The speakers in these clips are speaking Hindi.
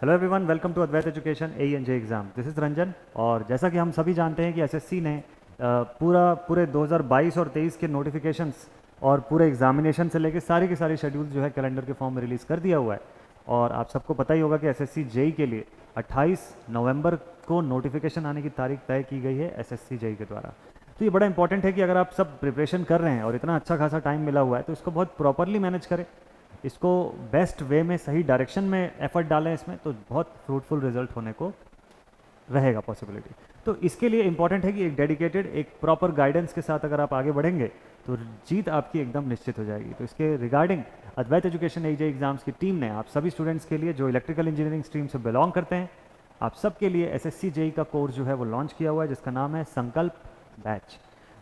Hello everyone, welcome to Advait education AENJ exam. This is Ranjan. और जैसा कि हम सभी जानते हैं कि एसएससी ने पूरे 2022 और 23 के नोटिफिकेशंस और पूरे एग्जामिनेशन से लेके सारी के सारी शेड्यूल जो है कैलेंडर के फॉर्म में रिलीज़ कर दिया हुआ है। और आप सबको पता ही होगा कि एसएससी जेई के लिए 28 नवंबर को नोटिफिकेशन आने की तारीख तय की गई है एसएससी जेई के द्वारा। तो ये बड़ा इंपॉर्टेंट है कि अगर आप सब प्रिपरेशन कर रहे हैं और इतना अच्छा खासा टाइम मिला हुआ है तो इसको बहुत प्रॉपरली मैनेज करें, इसको बेस्ट वे में सही डायरेक्शन में एफर्ट डालें इसमें, तो बहुत फ्रूटफुल रिजल्ट होने को रहेगा पॉसिबिलिटी। तो इसके लिए इंपॉर्टेंट है कि एक डेडिकेटेड एक प्रॉपर गाइडेंस के साथ अगर आप आगे बढ़ेंगे तो जीत आपकी एकदम निश्चित हो जाएगी। तो इसके रिगार्डिंग अद्वैत एजुकेशन AEJ एग्जाम्स की टीम ने आप सभी स्टूडेंट्स के लिए जो इलेक्ट्रिकल इंजीनियरिंग स्ट्रीम से बिलोंग करते हैं, आप सबके लिए एसएससी जेई का कोर्स जो है वो लॉन्च किया हुआ है, जिसका नाम है संकल्प बैच।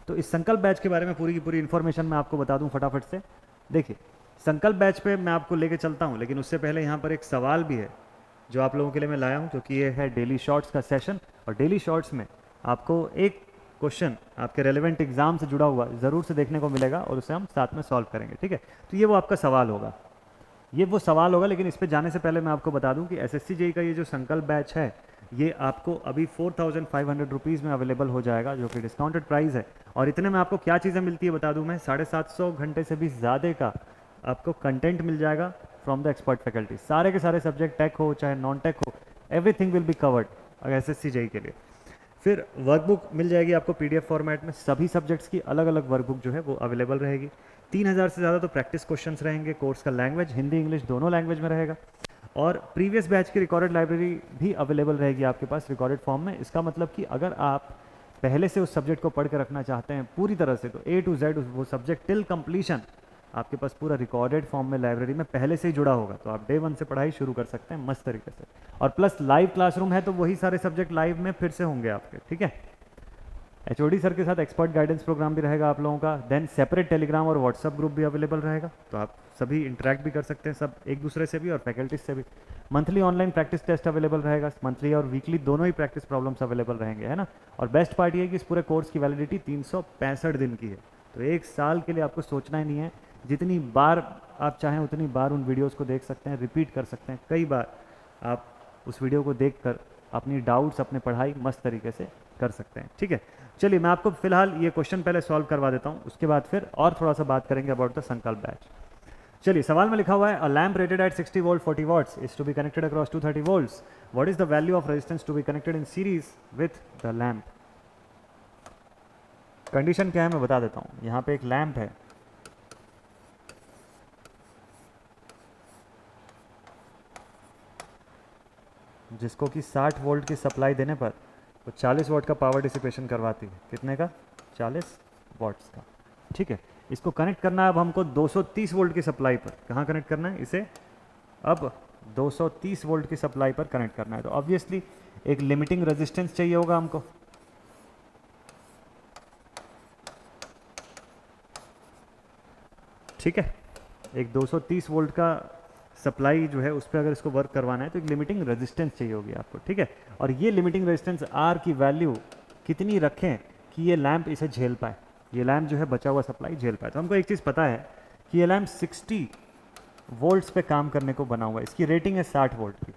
तो इस संकल्प बैच के बारे में पूरी की पूरी इन्फॉर्मेशन मैं आपको बता दूं फटाफट से। देखिए, संकल्प बैच पे मैं आपको लेके चलता हूँ, लेकिन उससे पहले यहाँ पर एक सवाल भी है जो आप लोगों के लिए मैं लाया हूँ, क्योंकि ये है डेली शॉर्ट्स का सेशन। और डेली शॉर्ट्स में आपको एक क्वेश्चन आपके रेलेवेंट एग्जाम से जुड़ा हुआ ज़रूर से देखने को मिलेगा और उसे हम साथ में सॉल्व करेंगे, ठीक है। तो ये वो आपका सवाल होगा, ये वो सवाल होगा। लेकिन इस पर जाने से पहले मैं आपको बता दूं कि एसएससी जेई का ये जो संकल्प बैच है ये आपको अभी 4500 रुपीज़ में अवेलेबल हो जाएगा, जो कि डिस्काउंटेड प्राइस है। और इतने में आपको क्या चीज़ें मिलती है बता दूं मैं, 750 घंटे से भी ज़्यादा का आपको कंटेंट मिल जाएगा फ्रॉम द एक्सपर्ट फैकल्टी। सारे के सारे सब्जेक्ट, टेक हो चाहे नॉन टेक हो, everything will be covered SSC JE के लिए। फिर वर्कबुक मिल जाएगी आपको पीडीएफ फॉर्मेट में, सभी सब्जेक्ट्स की अलग अलग वर्कबुक जो है वो अवेलेबल रहेगी। 3000 से ज़्यादा तो प्रैक्टिस क्वेश्चंस रहेंगे। कोर्स का लैंग्वेज हिंदी इंग्लिश दोनों लैंग्वेज में रहेगा। और प्रीवियस बैच की रिकॉर्डेड लाइब्रेरी भी अवेलेबल रहेगी आपके पास रिकॉर्डेड फॉर्म में। इसका मतलब कि अगर आप पहले से उस सब्जेक्ट को पढ़ के रखना चाहते हैं पूरी तरह से, तो A to Z वो सब्जेक्ट टिल कंप्लीशन आपके पास पूरा रिकॉर्डेड फॉर्म में लाइब्रेरी में पहले से ही जुड़ा होगा। तो आप डे 1 से पढ़ाई शुरू कर सकते हैं मस्त तरीके से। और प्लस लाइव क्लासरूम है, तो वही सारे सब्जेक्ट लाइव में फिर से होंगे आपके, ठीक है। एचओडी सर के साथ एक्सपर्ट गाइडेंस प्रोग्राम भी रहेगा आप लोगों का। देन सेपरेट टेलीग्राम और व्हाट्सअप ग्रुप भी अवेलेबल रहेगा, तो आप सभी इंटरेक्ट भी कर सकते हैं सब एक दूसरे से भी और फैकल्टीज से भी। Monthly online practice test available रहेगा, मंथली और वीकली दोनों ही प्रैक्टिस प्रॉब्लम्स अवेलेबल रहेंगे, है ना। और बेस्ट पार्ट ये है कि इस पूरे कोर्स की वैलिडिटी 365 दिन की है, तो एक साल के लिए आपको सोचना ही नहीं है। जितनी बार आप चाहें उतनी बार उन वीडियोज़ को देख सकते हैं, रिपीट कर सकते हैं, कई बार आप उस वीडियो को देख कर अपनी डाउट्स, अपने पढ़ाई मस्त तरीके से कर सकते हैं, ठीक है। चलिए, मैं आपको फिलहाल ये क्वेश्चन पहले सॉल्व करवा देता हूँ, उसके बाद फिर और थोड़ा सा बात करेंगे अबाउट द संकल्प बैच। चलिए, सवाल में लिखा हुआ है a lamp rated at 60 volt 40 watts is to be connected across 230 volts. What is the value of resistance to be connected in series with the lamp. Condition क्या है मैं बता देता हूँ। यहाँ पे एक लैम्प है, जिसको कि 60 वोल्ट की सप्लाई देने पर वो 40 वॉट का पावर डिसिपेशन करवाती है। कितने का? 40 वॉट्स का, ठीक है। इसको कनेक्ट करना है अब हमको 230 वोल्ट की सप्लाई पर। कहाँ कनेक्ट करना है इसे? अब 230 वोल्ट की सप्लाई पर कनेक्ट करना है। तो ऑब्वियसली एक लिमिटिंग रेजिस्टेंस चाहिए होगा हमको, ठीक है। एक 230 वोल्ट का सप्लाई जो है उस पर अगर इसको वर्क करवाना है तो एक लिमिटिंग रेजिस्टेंस चाहिए होगी आपको, ठीक है। और ये लिमिटिंग रेजिस्टेंस आर की वैल्यू कितनी रखें कि ये लैंप इसे झेल पाए, ये लैंप जो है बचा हुआ सप्लाई झेल पाए। तो हमको एक चीज़ पता है कि ये लैंप 60 वोल्ट्स पे काम करने को बना हुआ है। इसकी रेटिंग है 60 वोल्ट की।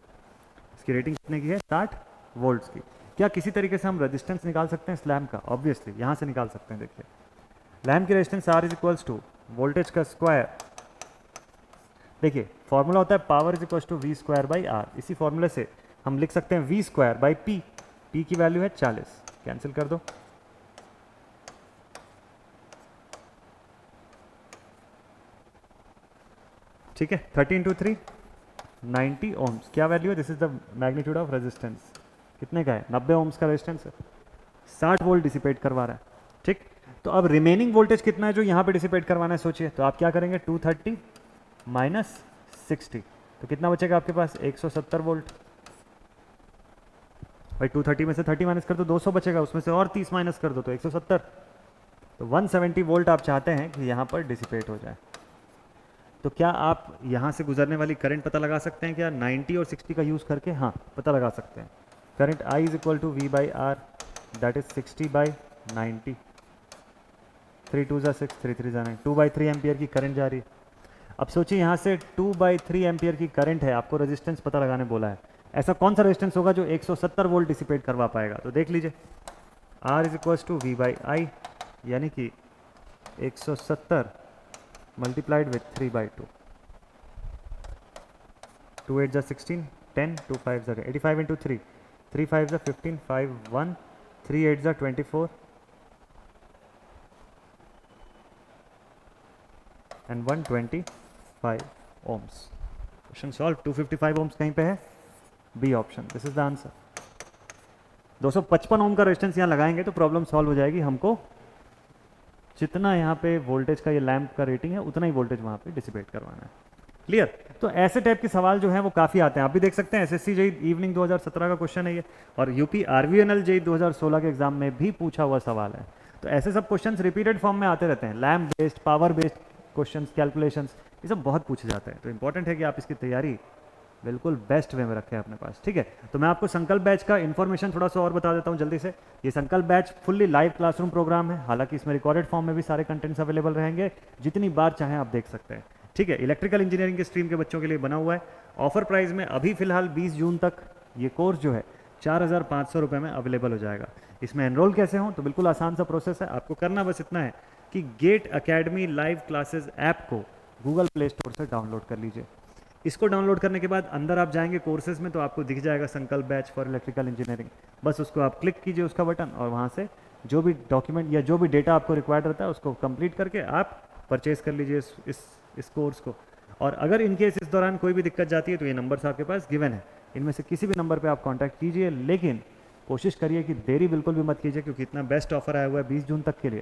इसकी रेटिंग कितने की है? 60 वोल्ट्स की। क्या किसी तरीके से हम रेजिस्टेंस निकाल सकते हैं इस लैंप का? ऑब्वियसली यहाँ से निकाल सकते हैं। देखिए, लैंप की resistance R is equals to voltage का स्क्वायर। देखिए, फॉर्मूला होता है power is equal to V square by R. इसी फॉर्मूले से हम लिख सकते हैं V square by P. P की वैल्यू है 40, कैंसिल कर दो। ठीक है, 30 इंटू 3 90 ओम्स। क्या वैल्यू है? This is the magnitude of resistance. कितने का है? 90 ओम्स का रेजिस्टेंस है, 60 वोल्ट डिसिपेट करवा रहा है, ठीक। तो अब रिमेनिंग वोल्टेज कितना है जो यहाँ पे डिसिपेट करवाना है? सोचिए, तो आप क्या करेंगे? 230 माइनस 60, तो कितना बचेगा आपके पास? 170 वोल्ट। भाई 230 में से 30 माइनस कर दो, 200 बचेगा, उसमें से और 30 माइनस कर दो तो 170। तो 170 वोल्ट आप चाहते हैं कि यहाँ पर डिसिपेट हो जाए। तो क्या आप यहाँ से गुजरने वाली करंट पता लगा सकते हैं क्या 90 और 60 का यूज़ करके? हाँ, पता लगा सकते हैं। Current I is equal to V by R, that is 60 by 90। 3 2 जा 6, 3 3 जा 9, 2/3 एम्पियर की करंट जा रही है। अब सोचिए, यहाँ से 2/3 एम्पियर की करंट है, आपको रेजिस्टेंस पता लगाने बोला है। ऐसा कौन सा रेजिस्टेंस होगा जो 170 वोल्ट डिसिपेट करवा पाएगा? तो देख लीजिए, R is equals to V by I, यानी कि 170 multiplied with 3/2, 2 8 16, 10, 2 5 85 into 3, 3 5 15, 5 1, 3 8 24 and 125 ohms. Question solve. 255 ohms कहीं पे है? B option, this is the answer. 255 ohm का रेजिस्टेंस यहाँ लगाएंगे तो प्रॉब्लम सॉल्व हो जाएगी। हमको जितना यहाँ पे वोल्टेज का ये लैंप का रेटिंग है उतना ही वोल्टेज वहाँ पे डिसिपेट करवाना है। क्लियर? तो ऐसे टाइप के सवाल जो हैं वो काफ़ी आते हैं। आप भी देख सकते हैं एसएससी जेई इवनिंग 2017 का क्वेश्चन है ये, और यूपी आरवीएनएल जेई 2016 के एग्जाम में भी पूछा हुआ सवाल है। तो ऐसे सब क्वेश्चंस रिपीटेड फॉर्म में आते रहते हैं। Lamp based, power based questions, calculations, ये सब बहुत पूछे जाते हैं। तो इंपॉर्टेंट है कि आप इसकी तैयारी बिल्कुल बेस्ट वे में रखें अपने पास। ठीक है, तो मैं आपको संकल्प बैच का इन्फॉर्मेशन थोड़ा सा और बता देता हूँ जल्दी से। ये Sankalp batch fully live classroom program है, हालांकि इसमें रिकॉर्डेड फॉर्म में भी सारे कंटेंट्स अवेलेबल रहेंगे, जितनी बार चाहें आप देख सकते हैं। ठीक है, इलेक्ट्रिकल इंजीनियरिंग के स्ट्रीम के बच्चों के लिए बना हुआ है। ऑफर प्राइस में अभी फिलहाल 20 जून तक ये कोर्स जो है 4,500 रुपये में अवेलेबल हो जाएगा। इसमें एनरोल कैसे हों? तो बिल्कुल आसान सा प्रोसेस है। आपको करना बस इतना है कि GATE academy live classes app को गूगल प्ले स्टोर से डाउनलोड कर लीजिए। इसको डाउनलोड करने के बाद अंदर आप जाएंगे कोर्सेज में, तो आपको दिख जाएगा संकल्प बैच फॉर इलेक्ट्रिकल इंजीनियरिंग। बस उसको आप क्लिक कीजिए उसका बटन, और वहाँ से जो भी डॉक्यूमेंट या जो भी डेटा आपको रिक्वायर्ड रहता है उसको कंप्लीट करके आप परचेज कर लीजिए इस कोर्स को। और अगर इनकेस इस दौरान कोई भी दिक्कत जाती है तो ये नंबर्स आपके पास गिवन है, इनमें से किसी भी नंबर पे आप कांटेक्ट कीजिए। लेकिन कोशिश करिए कि देरी बिल्कुल भी मत कीजिए, क्योंकि इतना बेस्ट ऑफर आया हुआ है 20 जून तक के लिए,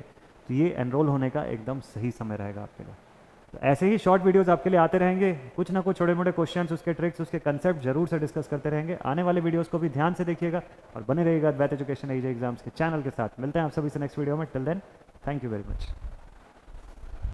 तो ये एनरोल होने का एकदम सही समय रहेगा आपके लिए। तो ऐसे ही शॉर्ट वीडियोस आपके लिए आते रहेंगे, कुछ ना कुछ छोटे मोटे क्वेश्चंस, उसके ट्रिक्स, उसके कंसेप्ट जरूर से डिस्कस करते रहेंगे। आने वाले वीडियोस को भी ध्यान से देखिएगा और बने रहिएगा अद्वैत एजुकेशन एजे एग्जाम्स के चैनल के साथ। मिलते हैं आप सभी से नेक्स्ट वीडियो में। Till then, thank you very much.